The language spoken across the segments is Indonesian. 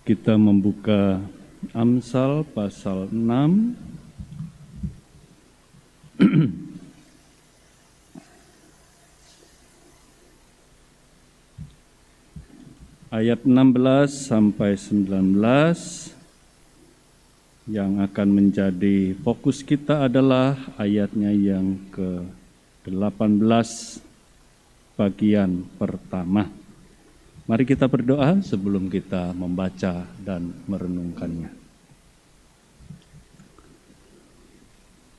Kita membuka Amsal pasal 6. Ayat 16 sampai 19. Yang akan menjadi fokus kita adalah ayatnya yang ke-18 bagian pertama. Mari kita berdoa sebelum kita membaca dan merenungkannya.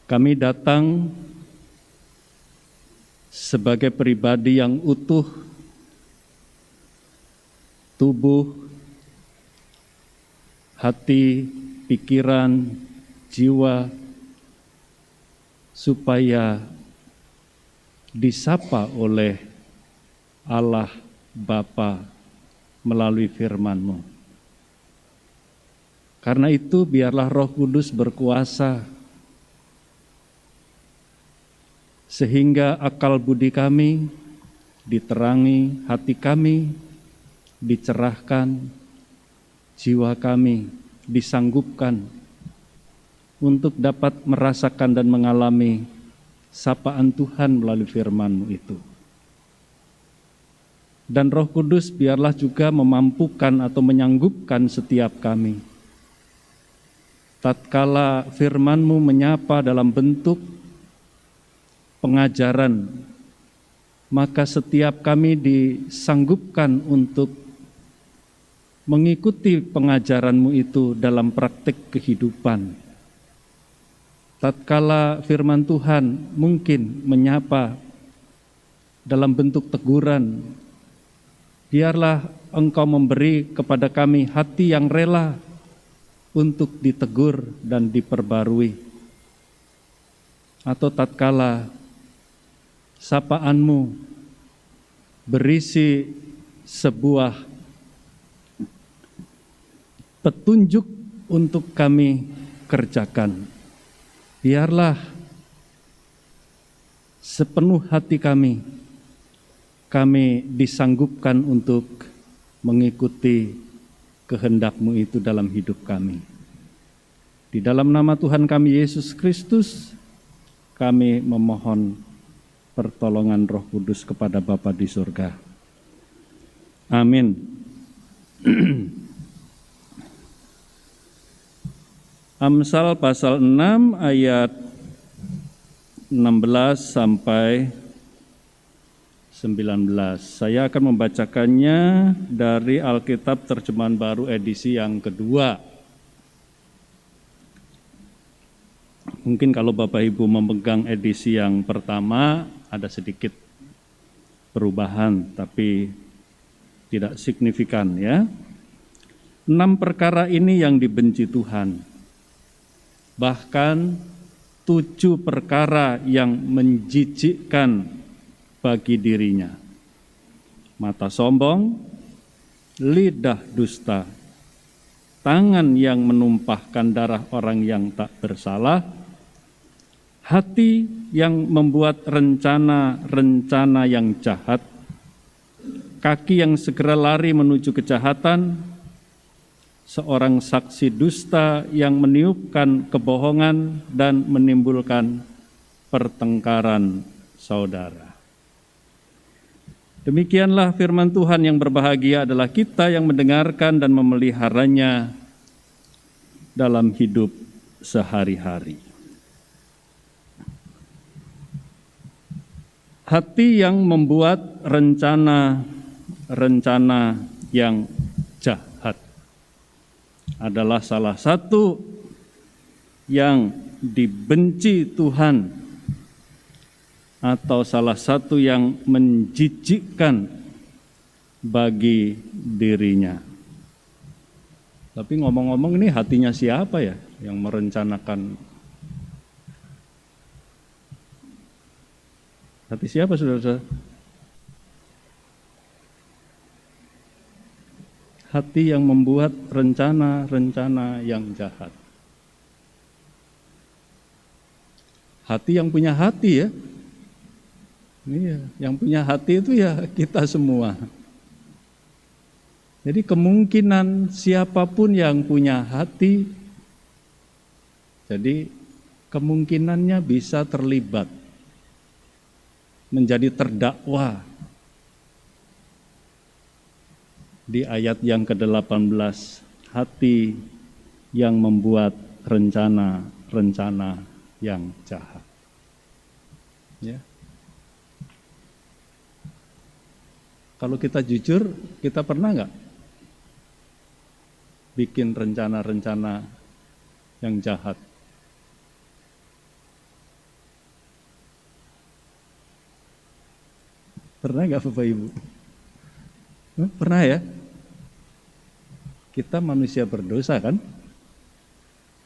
Kami datang sebagai pribadi yang utuh, tubuh, hati, pikiran, jiwa, supaya disapa oleh Allah Bapa melalui firman-Mu. Karena itu biarlah Roh Kudus berkuasa sehingga akal budi kami diterangi, hati kami dicerahkan, jiwa kami disanggupkan untuk dapat merasakan dan mengalami sapaan Tuhan melalui firman-Mu itu. Dan Roh Kudus biarlah juga memampukan atau menyanggupkan setiap kami. Tatkala firman-Mu menyapa dalam bentuk pengajaran, maka setiap kami disanggupkan untuk mengikuti pengajaran-Mu itu dalam praktik kehidupan. Tatkala firman Tuhan mungkin menyapa dalam bentuk teguran, biarlah Engkau memberi kepada kami hati yang rela untuk ditegur dan diperbarui. Atau tatkala sapaan-Mu berisi sebuah petunjuk untuk kami kerjakan, biarlah sepenuh hati kami disanggupkan untuk mengikuti kehendak-Mu itu dalam hidup kami. Di dalam nama Tuhan kami Yesus Kristus, kami memohon pertolongan Roh Kudus kepada Bapa di surga. Amin. Amsal pasal 6 ayat 16 sampai 19. Saya akan membacakannya dari Alkitab Terjemahan Baru edisi yang kedua. Mungkin kalau Bapak Ibu memegang edisi yang pertama ada sedikit perubahan, tapi tidak signifikan ya. 6 perkara ini yang dibenci Tuhan. Bahkan 7 perkara yang menjijikkan bagi dirinya: mata sombong, lidah dusta, tangan yang menumpahkan darah orang yang tak bersalah, hati yang membuat rencana-rencana yang jahat, kaki yang segera lari menuju kejahatan, seorang saksi dusta yang meniupkan kebohongan dan menimbulkan pertengkaran saudara. Demikianlah firman Tuhan. Yang berbahagia adalah kita yang mendengarkan dan memeliharanya dalam hidup sehari-hari. Hati yang membuat rencana-rencana yang jahat adalah salah satu yang dibenci Tuhan, atau salah satu yang menjijikkan bagi dirinya. Tapi ngomong-ngomong, ini hatinya siapa ya yang merencanakan? Hati siapa, saudara-saudara? Hati yang membuat rencana-rencana yang jahat. Hati yang punya hati ya. Iya, yang punya hati itu ya kita semua. Jadi kemungkinan siapapun yang punya hati, jadi kemungkinannya bisa terlibat, menjadi terdakwa. Di ayat yang ke-18, hati yang membuat rencana-rencana yang jahat. Ya. Kalau kita jujur, kita pernah nggak bikin rencana-rencana yang jahat? Pernah nggak Bapak Ibu? Pernah ya? Kita manusia berdosa kan?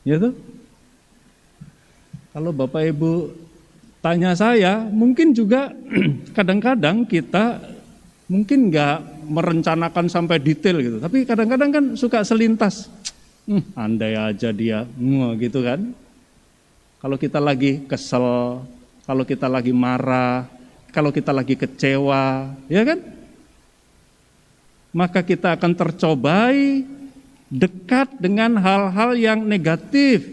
Ya tuh? Kalau Bapak Ibu tanya saya, mungkin juga kadang-kadang kita mungkin nggak merencanakan sampai detail gitu, tapi kadang-kadang kan suka selintas, andai aja dia, gitu kan. Kalau kita lagi kesel, kalau kita lagi marah, kalau kita lagi kecewa, ya kan? Maka kita akan tercobai dekat dengan hal-hal yang negatif,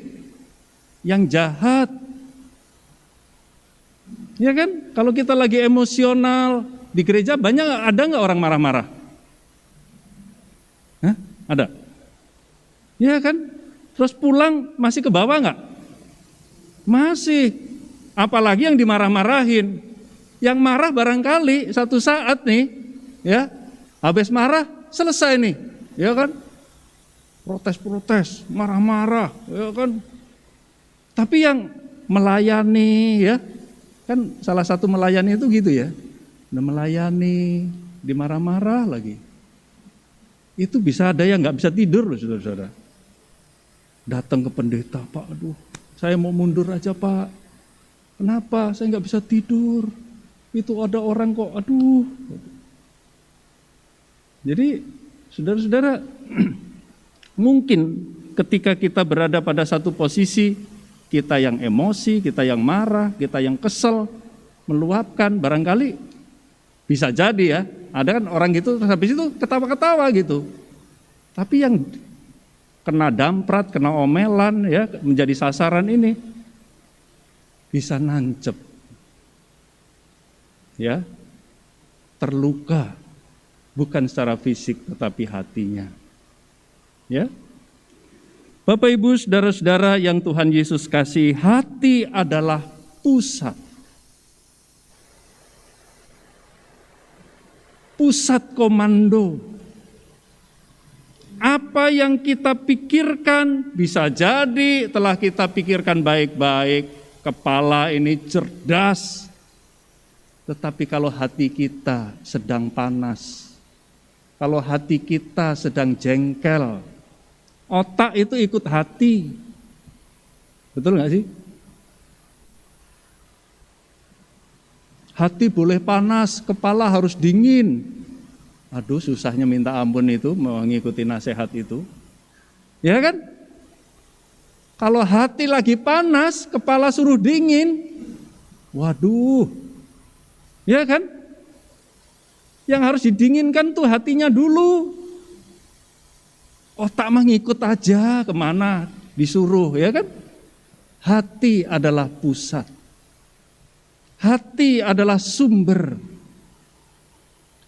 yang jahat. Ya kan? Kalau kita lagi emosional, di gereja ada nggak orang marah-marah? Hah? Ada? Ya kan? Terus pulang masih ke bawah nggak? Masih. Apalagi yang dimarah-marahin. Yang marah barangkali satu saat nih, ya, habis marah selesai nih, ya kan? Protes-protes, marah-marah, ya kan? Tapi yang melayani, ya, kan salah satu melayani itu gitu ya. Nah, melayani, dimarah-marah lagi. Itu bisa ada yang nggak bisa tidur loh saudara-saudara. Datang ke pendeta, Pak, aduh, saya mau mundur aja Pak. Kenapa? Saya nggak bisa tidur. Itu ada orang kok, aduh. Jadi saudara-saudara, mungkin ketika kita berada pada satu posisi, kita yang emosi, kita yang marah, kita yang kesel, meluapkan, barangkali bisa jadi ya, ada kan orang gitu, terus habis itu ketawa-ketawa gitu. Tapi yang kena damprat, kena omelan, ya, menjadi sasaran ini, bisa nancep, ya, terluka, bukan secara fisik tetapi hatinya. Ya, Bapak Ibu saudara-saudara yang Tuhan Yesus kasih, hati adalah pusat komando. Apa yang kita pikirkan bisa jadi telah kita pikirkan baik-baik, kepala ini cerdas. Tetapi kalau hati kita sedang panas, kalau hati kita sedang jengkel, otak itu ikut hati. Betul nggak sih? Hati boleh panas, kepala harus dingin. Aduh, susahnya minta ampun itu mengikuti nasihat itu. Ya kan? Kalau hati lagi panas, kepala suruh dingin. Waduh. Ya kan? Yang harus didinginkan tuh hatinya dulu. Otak mah ngikut aja kemana disuruh, ya kan? Hati adalah pusat. Hati adalah sumber.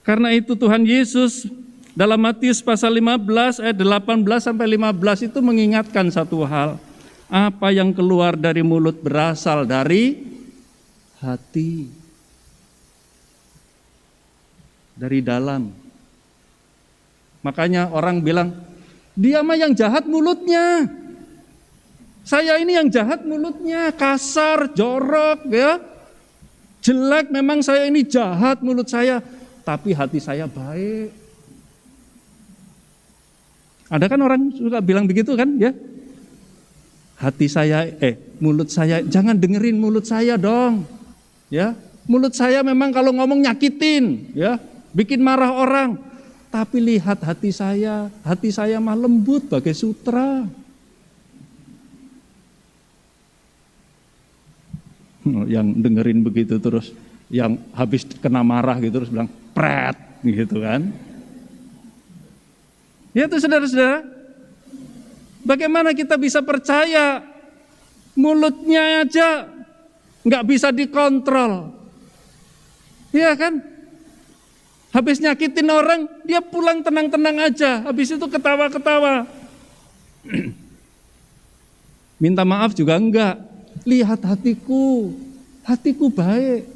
Karena itu Tuhan Yesus dalam Matius pasal 15 ayat 18 sampai 15 itu mengingatkan satu hal. Apa yang keluar dari mulut berasal dari hati. Dari dalam. Makanya orang bilang, dia mah yang jahat mulutnya. Saya ini yang jahat mulutnya, kasar, jorok, ya. Jelek, memang saya ini jahat mulut saya, tapi hati saya baik. Ada kan orang suka bilang begitu kan, ya? Mulut saya, jangan dengerin mulut saya dong. Ya, mulut saya memang kalau ngomong nyakitin, ya, bikin marah orang. Tapi lihat hati saya mah lembut bagai sutra. Yang dengerin begitu terus, yang habis kena marah gitu terus bilang pret gitu kan. Ya itu saudara-saudara. Bagaimana kita bisa percaya mulutnya aja nggak bisa dikontrol? Iya kan? Habis nyakitin orang, dia pulang tenang-tenang aja. Habis itu ketawa-ketawa. Minta maaf juga enggak. Lihat hatiku, hatiku baik.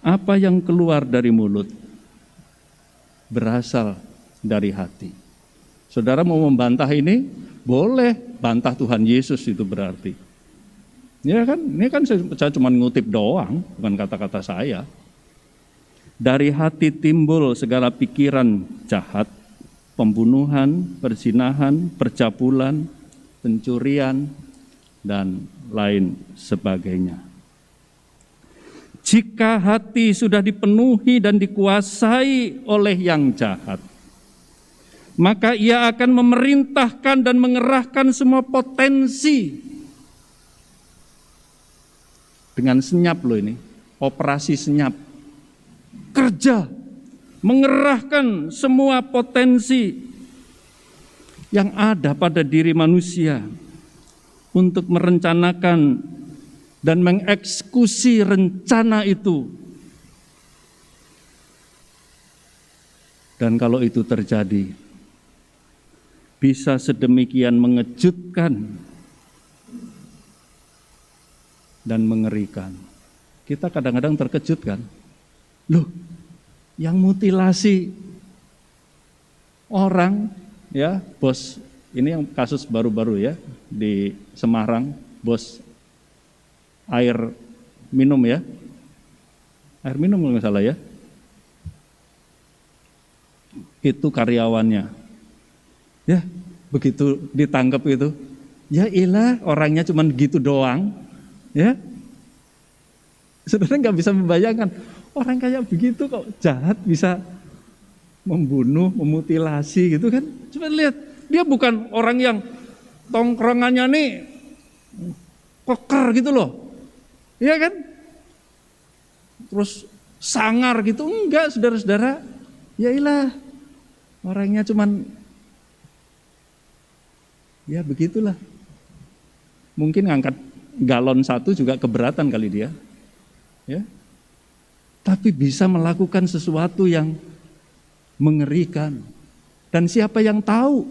Apa yang keluar dari mulut berasal dari hati. Saudara mau membantah ini? Boleh, bantah Tuhan Yesus itu berarti. Ya kan, ini kan saya cuma ngutip doang, bukan kata-kata saya. Dari hati timbul segala pikiran jahat, pembunuhan, perzinahan, percabulan, pencurian, dan lain sebagainya. Jika hati sudah dipenuhi dan dikuasai oleh yang jahat, maka ia akan memerintahkan dan mengerahkan semua potensi. Dengan senyap loh ini, operasi senyap. Kerja, mengerahkan semua potensi yang ada pada diri manusia untuk merencanakan dan mengeksekusi rencana itu. Dan kalau itu terjadi, bisa sedemikian mengejutkan dan mengerikan. Kita kadang-kadang terkejut kan? Loh, yang mutilasi orang, ya bos, ini yang kasus baru-baru ya, di Semarang, bos air minum ya, air minum kalau nggak salah ya, itu karyawannya, ya begitu ditangkap itu, ya ilah orangnya cuma gitu doang, ya, saudara nggak bisa membayangkan orang kayak begitu kok jahat bisa membunuh, memutilasi gitu kan? Coba lihat, dia bukan orang yang tongkrongannya nih koker gitu loh, iya kan? Terus sangar gitu, enggak saudara-saudara, ya ilah orangnya cuman ya begitulah. Mungkin ngangkat galon satu juga keberatan kali dia, ya. Tapi bisa melakukan sesuatu yang mengerikan. Dan siapa yang tahu?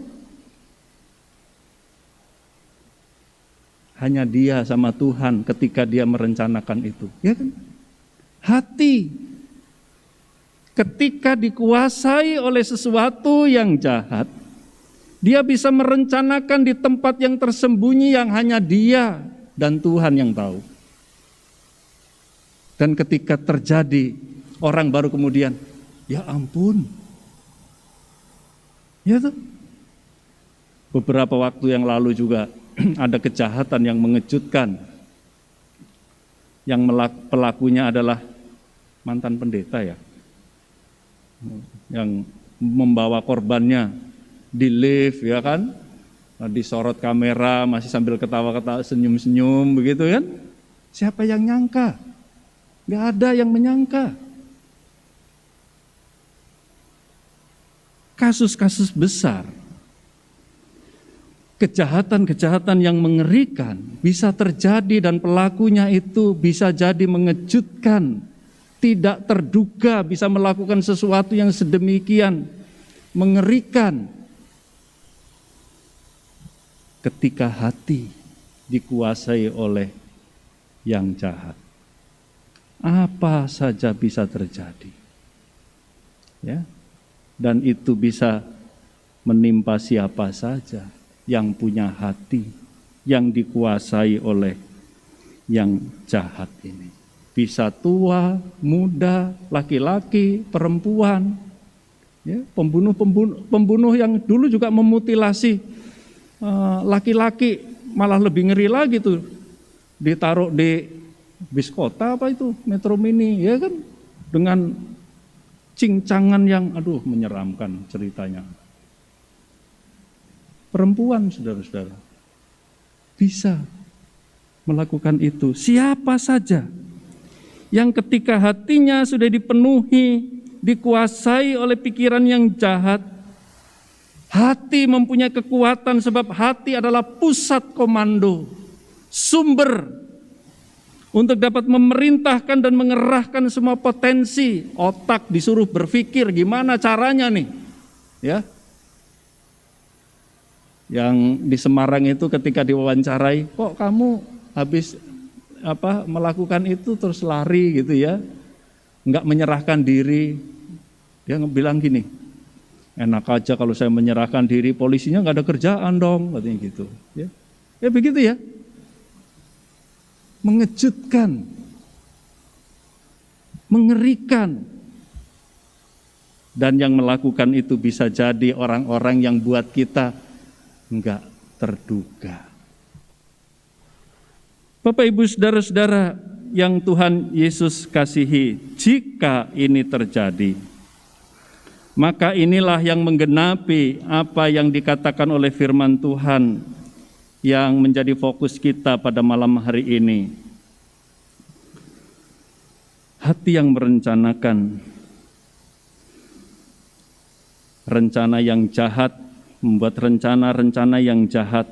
Hanya dia sama Tuhan ketika dia merencanakan itu, ya kan? Hati ketika dikuasai oleh sesuatu yang jahat, dia bisa merencanakan di tempat yang tersembunyi yang hanya dia dan Tuhan yang tahu. Dan ketika terjadi, orang baru kemudian, ya ampun. Ya tuh. Beberapa waktu yang lalu juga ada kejahatan yang mengejutkan. Yang pelakunya adalah mantan pendeta ya. Yang membawa korbannya di lift ya kan. Disorot kamera masih sambil ketawa-ketawa senyum-senyum begitu kan. Siapa yang nyangka? Gak ada yang menyangka. Kasus-kasus besar, kejahatan-kejahatan yang mengerikan bisa terjadi dan pelakunya itu bisa jadi mengejutkan, tidak terduga bisa melakukan sesuatu yang sedemikian mengerikan. Ketika hati dikuasai oleh yang jahat, apa saja bisa terjadi, ya, dan itu bisa menimpa siapa saja yang punya hati yang dikuasai oleh yang jahat ini. Bisa tua, muda, laki-laki, perempuan, ya, pembunuh yang dulu juga memutilasi laki-laki, malah lebih ngeri lagi tuh, ditaruh di bis kota apa itu, Metro Mini, ya kan, dengan cincangan yang aduh menyeramkan ceritanya. Perempuan saudara-saudara bisa melakukan itu. Siapa saja yang ketika hatinya sudah dipenuhi dikuasai oleh pikiran yang jahat. Hati mempunyai kekuatan sebab hati adalah pusat komando, sumber untuk dapat memerintahkan dan mengerahkan semua potensi. Otak disuruh berpikir gimana caranya nih, ya. Yang di Semarang itu ketika diwawancarai, kok kamu habis melakukan itu terus lari gitu ya, nggak menyerahkan diri. Dia bilang gini, enak aja kalau saya menyerahkan diri, polisinya nggak ada kerjaan dong, katanya gitu. Ya begitu ya. Mengejutkan, mengerikan. Dan yang melakukan itu bisa jadi orang-orang yang buat kita enggak terduga. Bapak Ibu saudara-saudara yang Tuhan Yesus kasihi, jika ini terjadi, maka inilah yang menggenapi apa yang dikatakan oleh firman Tuhan yang menjadi fokus kita pada malam hari ini. Hati yang merencanakan rencana yang jahat, membuat rencana-rencana yang jahat,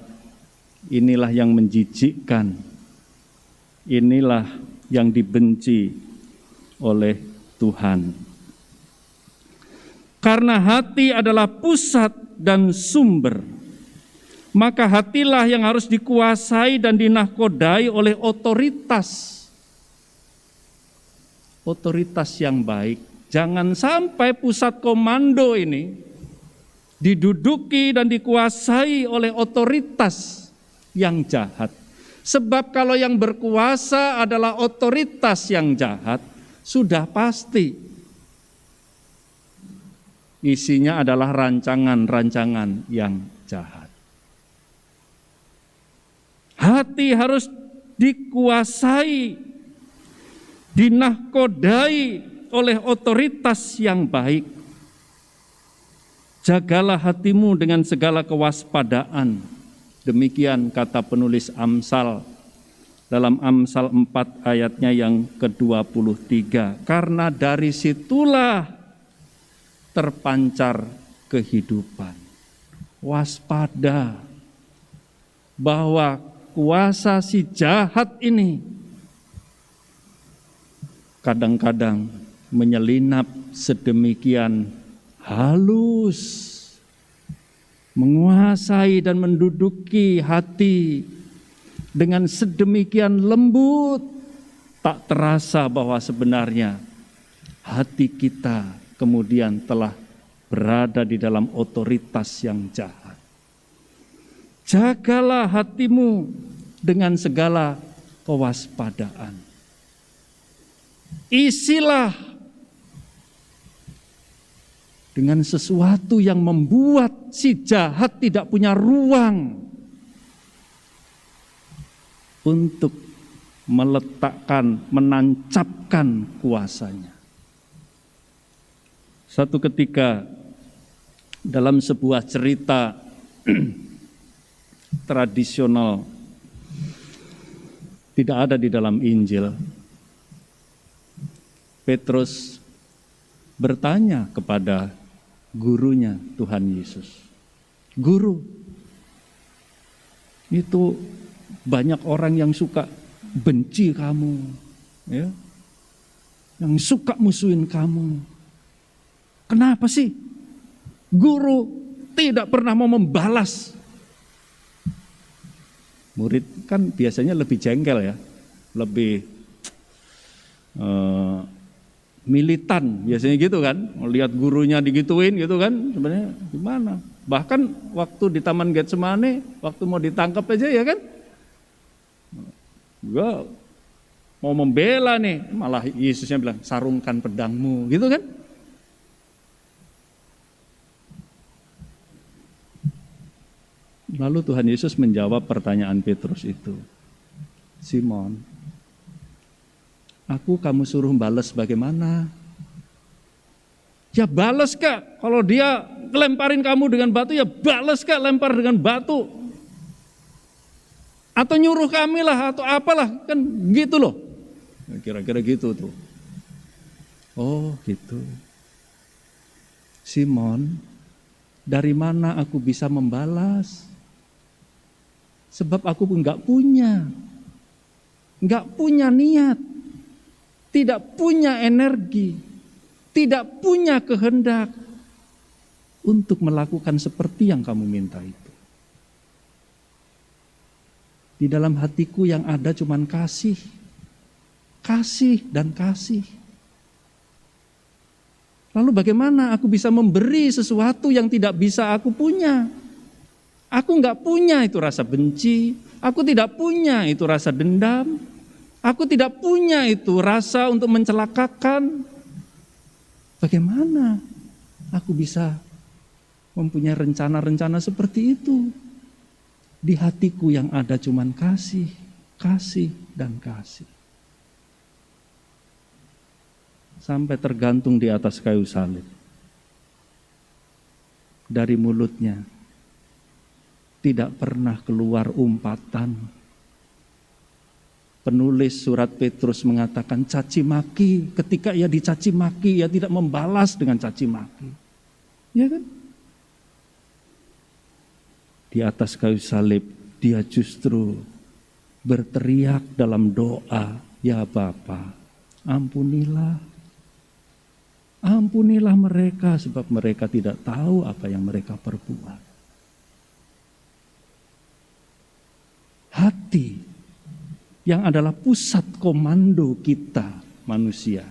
inilah yang menjijikkan, inilah yang dibenci oleh Tuhan. Karena hati adalah pusat dan sumber, maka hatilah yang harus dikuasai dan dinahkodai oleh otoritas. Otoritas yang baik. Jangan sampai pusat komando ini diduduki dan dikuasai oleh otoritas yang jahat. Sebab kalau yang berkuasa adalah otoritas yang jahat, sudah pasti isinya adalah rancangan-rancangan yang jahat. Hati harus dikuasai, dinahkodai oleh otoritas yang baik. Jagalah hatimu dengan segala kewaspadaan. Demikian kata penulis Amsal dalam Amsal 4 ayatnya yang ke-23. Karena dari situlah terpancar kehidupan. Waspada bahwa kuasa si jahat ini kadang-kadang menyelinap sedemikian halus, menguasai dan menduduki hati dengan sedemikian lembut, tak terasa bahwa sebenarnya hati kita kemudian telah berada di dalam otoritas yang jahat. Jagalah hatimu dengan segala kewaspadaan. Isilah dengan sesuatu yang membuat si jahat tidak punya ruang untuk meletakkan, menancapkan kuasanya. Satu ketika dalam sebuah cerita tradisional, tidak ada di dalam Injil, Petrus bertanya kepada gurunya Tuhan Yesus, "Guru, itu banyak orang yang suka benci kamu, ya, yang suka musuhin kamu. Kenapa sih guru tidak pernah mau membalas?" Murid kan biasanya lebih jengkel ya, lebih militan biasanya gitu kan, melihat gurunya digituin gitu kan, sebenarnya gimana? Bahkan waktu di Taman Getsemane, waktu mau ditangkap aja ya kan, gua mau membela nih, malah Yesusnya bilang sarungkan pedangmu, gitu kan? Lalu Tuhan Yesus menjawab pertanyaan Petrus itu, "Simon, aku kamu suruh balas bagaimana?" "Ya balas Kak, kalau dia lemparin kamu dengan batu ya balas Kak, lempar dengan batu. Atau nyuruh kami lah, atau apalah, kan gitu loh." Kira-kira gitu tuh. Oh gitu. Simon, dari mana aku bisa membalas? Sebab aku pun nggak punya niat, tidak punya energi, tidak punya kehendak untuk melakukan seperti yang kamu minta itu. Di dalam hatiku yang ada cuman kasih dan kasih. Lalu bagaimana aku bisa memberi sesuatu yang tidak bisa aku punya? Aku nggak punya itu rasa benci, aku tidak punya itu rasa dendam, aku tidak punya itu rasa untuk mencelakakan. Bagaimana aku bisa mempunyai rencana-rencana seperti itu? Di hatiku yang ada cuman kasih dan kasih. Sampai tergantung di atas kayu salib. Dari mulutnya tidak pernah keluar umpatan. Penulis surat Petrus mengatakan caci maki. Ketika ia dicaci maki, ia tidak membalas dengan caci maki. Ya kan? Di atas kayu salib, dia justru berteriak dalam doa, ya Bapa, ampunilah mereka sebab mereka tidak tahu apa yang mereka perbuat. Hati yang adalah pusat komando kita manusia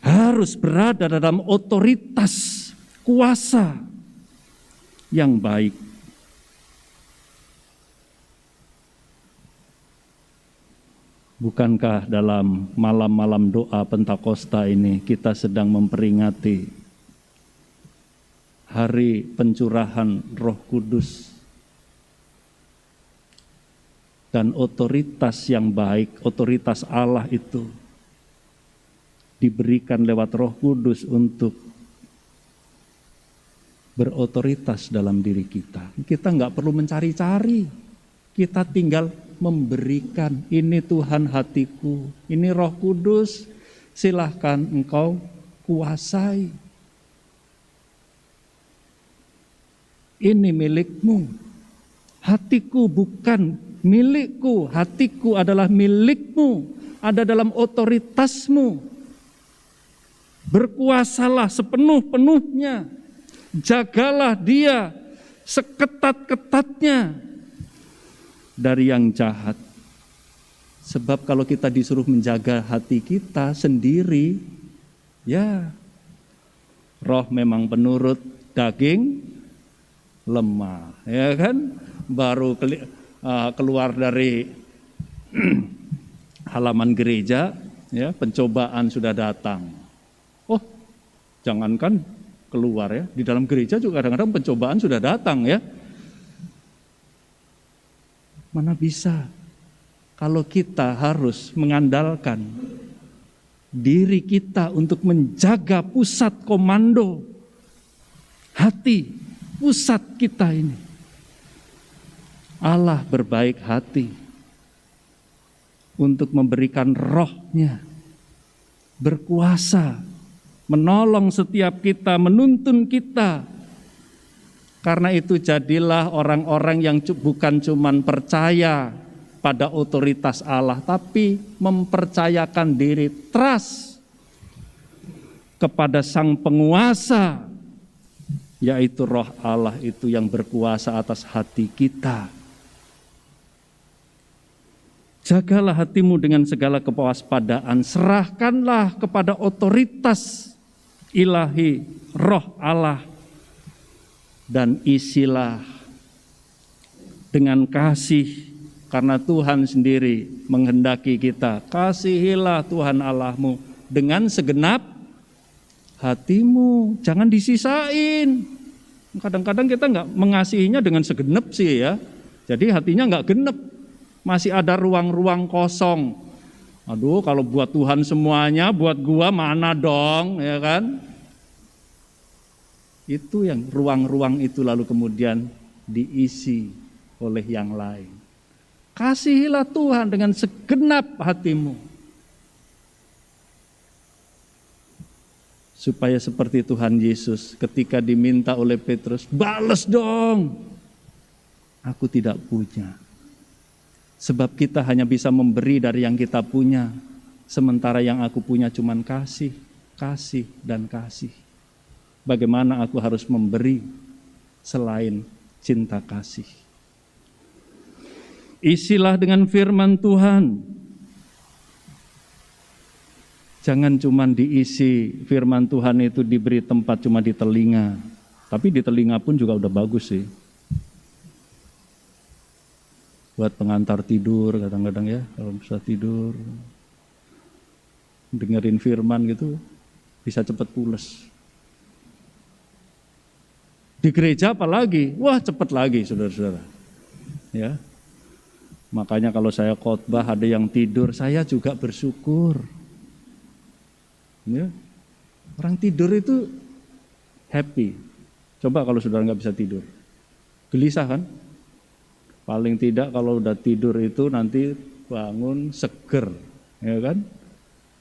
harus berada dalam otoritas kuasa yang baik. Bukankah dalam malam-malam doa Pentakosta ini kita sedang memperingati hari pencurahan Roh Kudus dan otoritas yang baik, otoritas Allah itu diberikan lewat Roh Kudus untuk berotoritas dalam diri kita. Kita nggak perlu mencari-cari, kita tinggal memberikan. Ini Tuhan hatiku, ini Roh Kudus, silahkan engkau kuasai. Ini milikmu. Hatiku bukan milikku, hatiku adalah milikmu, ada dalam otoritasmu. Berkuasalah sepenuh-penuhnya, jagalah dia seketat-ketatnya dari yang jahat. Sebab kalau kita disuruh menjaga hati kita sendiri, ya roh memang penurut, daging lemah, ya kan? Baru keluar dari halaman gereja, ya pencobaan sudah datang. Oh, jangankan keluar ya, di dalam gereja juga kadang-kadang pencobaan sudah datang ya. Mana bisa kalau kita harus mengandalkan diri kita untuk menjaga pusat komando hati, pusat kita ini. Allah berbaik hati untuk memberikan rohnya, berkuasa, menolong setiap kita, menuntun kita. Karena itu jadilah orang-orang yang bukan cuman percaya pada otoritas Allah, tapi mempercayakan diri, trust kepada Sang Penguasa, yaitu Roh Allah itu yang berkuasa atas hati kita. Jagalah hatimu dengan segala kewaspadaan, serahkanlah kepada otoritas ilahi Roh Allah, dan isilah dengan kasih, karena Tuhan sendiri menghendaki kita. Kasihilah Tuhan Allahmu dengan segenap hatimu, jangan disisain. Kadang-kadang kita nggak mengasihinya dengan segenap sih ya, jadi hatinya nggak genep. Masih ada ruang-ruang kosong. Aduh, kalau buat Tuhan semuanya, buat gua mana dong, ya kan? Itu yang ruang-ruang itu lalu kemudian diisi oleh yang lain. Kasihilah Tuhan dengan segenap hatimu. Supaya seperti Tuhan Yesus ketika diminta oleh Petrus, bales dong. Aku tidak punya. Sebab kita hanya bisa memberi dari yang kita punya. Sementara yang aku punya cuman kasih, kasih, dan kasih. Bagaimana aku harus memberi selain cinta kasih? Isilah dengan firman Tuhan. Jangan cuma diisi firman Tuhan itu diberi tempat cuma di telinga. Tapi di telinga pun juga udah bagus sih. Buat pengantar tidur kadang-kadang ya, kalau bisa tidur. Dengerin firman gitu, bisa cepat pules. Di gereja apalagi, wah cepat lagi saudara-saudara. Ya, makanya kalau saya khotbah ada yang tidur, saya juga bersyukur. Ya, orang tidur itu happy. Coba kalau saudara nggak bisa tidur, gelisah kan? Paling tidak kalau udah tidur itu nanti bangun seger, ya kan?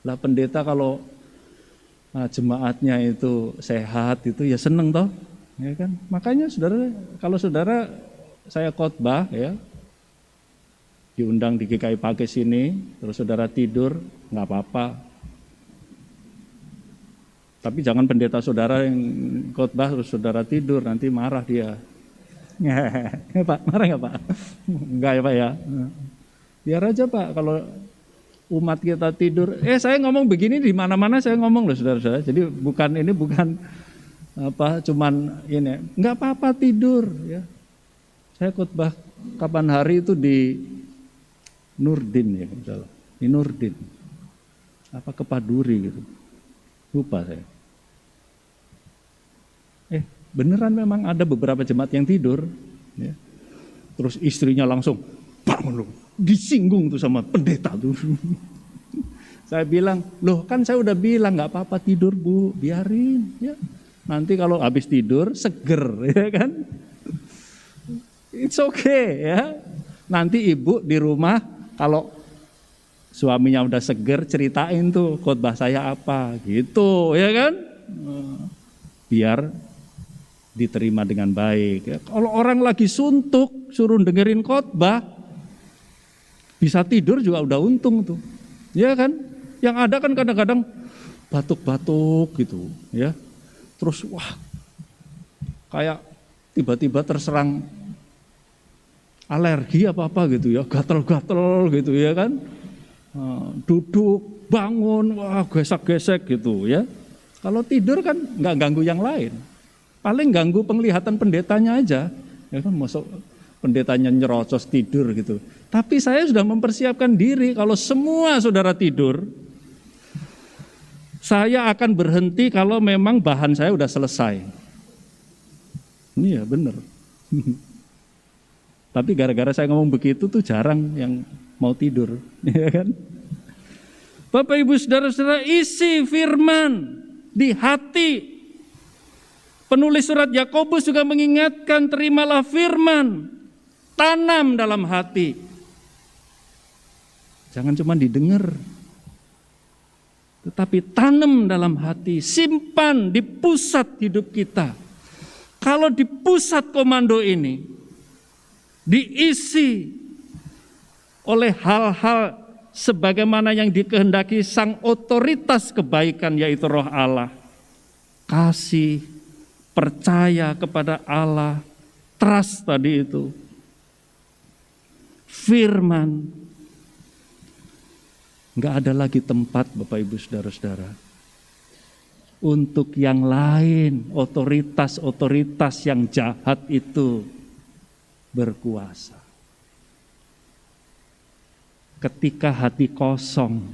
Lah pendeta kalau jemaatnya itu sehat itu ya seneng toh, ya kan? Makanya saudara, kalau saudara saya khotbah ya, diundang di GKI Pagi sini, terus saudara tidur nggak apa-apa. Tapi jangan pendeta saudara yang khotbah terus saudara tidur, nanti marah dia. Ya, Pak, marah nggak Pak? Enggak ya Pak ya. Biar aja Pak, kalau umat kita tidur. Saya ngomong begini di mana-mana saya ngomong loh saudara-saudara. Jadi bukan apa, cuman ini. Enggak apa-apa tidur ya. Saya khotbah kapan hari itu di Nurdin ya, misalnya. Di Nurdin. Apa Kepaduri gitu. Lupa saya. Beneran memang ada beberapa jemaat yang tidur, ya. Terus istrinya langsung bangun, disinggung tuh sama pendeta tuh. Saya bilang, loh kan saya udah bilang nggak apa-apa tidur Bu, biarin, ya. Nanti kalau habis tidur seger, ya kan? It's okay, ya. Nanti ibu di rumah kalau suaminya udah seger ceritain tuh khotbah saya apa, gitu, ya kan? Biar diterima dengan baik. Ya, kalau orang lagi suntuk suruh dengerin khotbah bisa tidur juga udah untung tuh. Ya kan? Yang ada kan kadang-kadang batuk-batuk gitu, ya. Terus wah kayak tiba-tiba terserang alergi apa-apa gitu ya, gatel-gatel gitu ya kan. Duduk, bangun, wah gesek-gesek gitu ya. Kalau tidur kan nggak ganggu yang lain. Paling ganggu penglihatan pendetanya aja, ya kan, masuk pendetanya nyerocos tidur gitu. Tapi saya sudah mempersiapkan diri kalau semua saudara tidur, saya akan berhenti kalau memang bahan saya udah selesai. Iya benar. Tapi gara-gara saya ngomong begitu tuh jarang yang mau tidur, ya kan? Bapak Ibu saudara-saudara, isi firman di hati. Penulis surat Yakobus juga mengingatkan, terimalah firman, tanam dalam hati. Jangan cuma didengar, tetapi tanam dalam hati, simpan di pusat hidup kita. Kalau di pusat komando ini diisi oleh hal-hal sebagaimana yang dikehendaki sang otoritas kebaikan, yaitu Roh Allah, kasih, percaya kepada Allah, trust tadi itu, firman, nggak ada lagi tempat Bapak Ibu saudara-saudara untuk yang lain, otoritas-otoritas yang jahat itu berkuasa. Ketika hati kosong,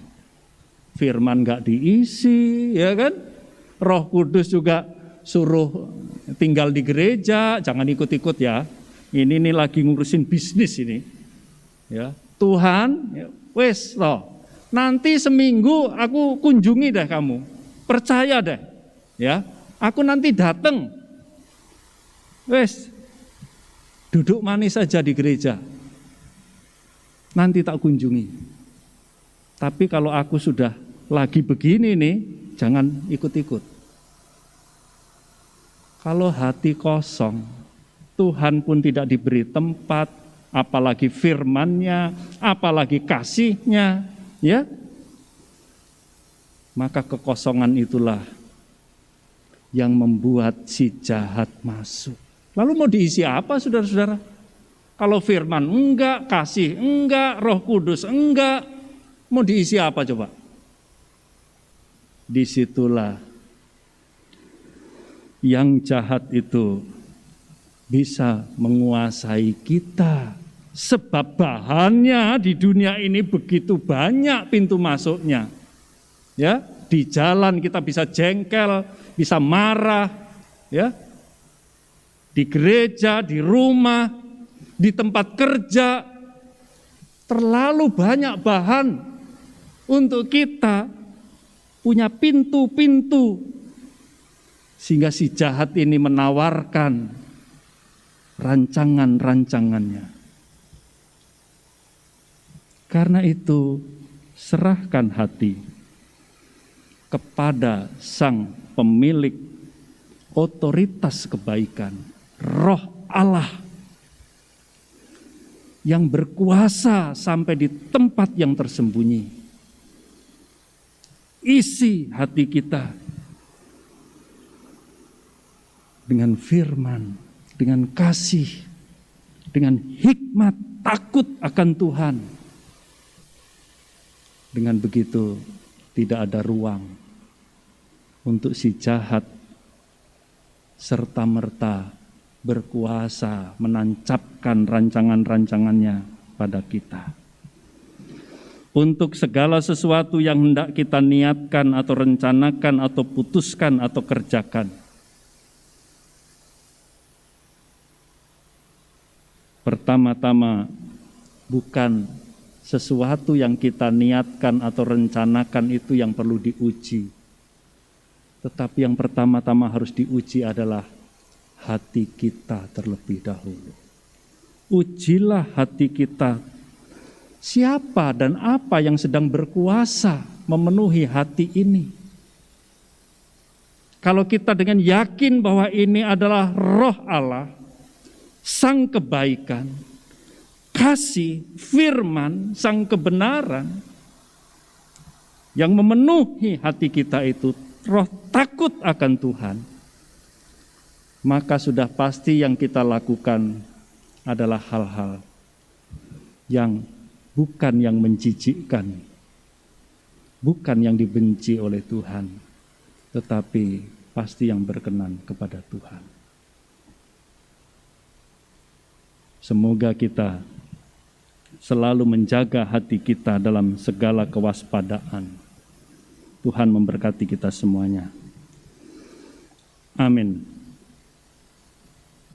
firman nggak diisi, ya kan? Roh Kudus juga suruh tinggal di gereja, jangan ikut-ikut ya. Ini nih lagi ngurusin bisnis ini. Ya, Tuhan, ya, wes loh. Nanti seminggu aku kunjungi deh kamu. Percaya deh. Ya, aku nanti datang. Wes. Duduk manis saja di gereja. Nanti tak kunjungi. Tapi kalau aku sudah lagi begini nih, jangan ikut-ikut. Kalau hati kosong, Tuhan pun tidak diberi tempat, apalagi firman-Nya, apalagi kasih-Nya, ya. Maka kekosongan itulah yang membuat si jahat masuk. Lalu mau diisi apa, saudara-saudara? Kalau firman enggak, kasih enggak, Roh Kudus enggak, mau diisi apa coba? Disitulah yang jahat itu bisa menguasai kita. Sebab bahannya di dunia ini begitu banyak pintu masuknya. Ya, di jalan kita bisa jengkel, bisa marah, ya. Di gereja, di rumah, di tempat kerja, terlalu banyak bahan untuk kita punya pintu-pintu, sehingga si jahat ini menawarkan rancangan-rancangannya. Karena itu, serahkan hati kepada Sang Pemilik otoritas kebaikan, Roh Allah yang berkuasa sampai di tempat yang tersembunyi. Isi hati kita dengan firman, dengan kasih, dengan hikmat, takut akan Tuhan. Dengan begitu tidak ada ruang untuk si jahat serta-merta berkuasa menancapkan rancangan-rancangannya pada kita. Untuk segala sesuatu yang hendak kita niatkan atau rencanakan atau putuskan atau kerjakan, pertama-tama bukan sesuatu yang kita niatkan atau rencanakan itu yang perlu diuji. Tetapi yang pertama-tama harus diuji adalah hati kita terlebih dahulu. Ujilah hati kita. Siapa dan apa yang sedang berkuasa memenuhi hati ini? Kalau kita dengan yakin bahwa ini adalah Roh Allah, Sang kebaikan, kasih, firman, Sang kebenaran yang memenuhi hati kita itu, roh takut akan Tuhan, maka sudah pasti yang kita lakukan adalah hal-hal yang bukan yang menjijikkan, bukan yang dibenci oleh Tuhan, tetapi pasti yang berkenan kepada Tuhan. Semoga kita selalu menjaga hati kita dalam segala kewaspadaan. Tuhan memberkati kita semuanya. Amin.